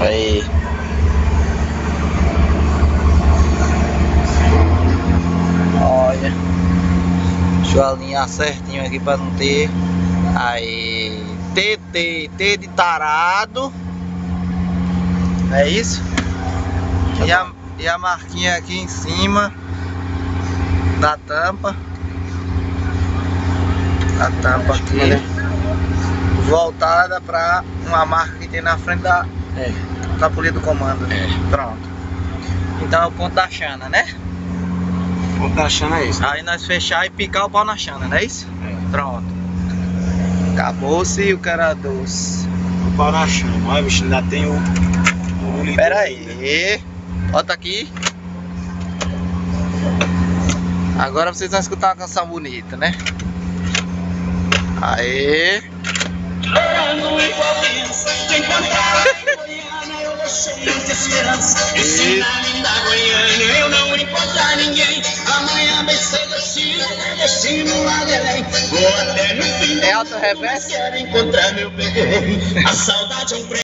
Aí. Olha. Deixa eu alinhar certinho aqui pra não ter. Aí. T de tarado. É isso? E a marquinha aqui em cima da tampa. A tampa aqui. Voltada pra uma marca que tem na frente da polia do comando. Pronto. Então é o ponto da chana, né? O ponto da chana é isso. Aí nós fechar e picar o pau na chana, não é isso? Pronto. Acabou-se o cara doce. O pau na chana. Olha, bicho, ainda tem o Pera aí. Bota aqui. Agora vocês vão escutar uma canção bonita, né? Aê. Ano igual pensa, de encontrar a Goiânia eu deixei de esperança. Esse na linda Goiânia eu não encontrar ninguém. Amanhã bem cedo eu sigo destino lá de além. Vou até no fim do É auto reverso? quero encontrar meu bem. A saudade é um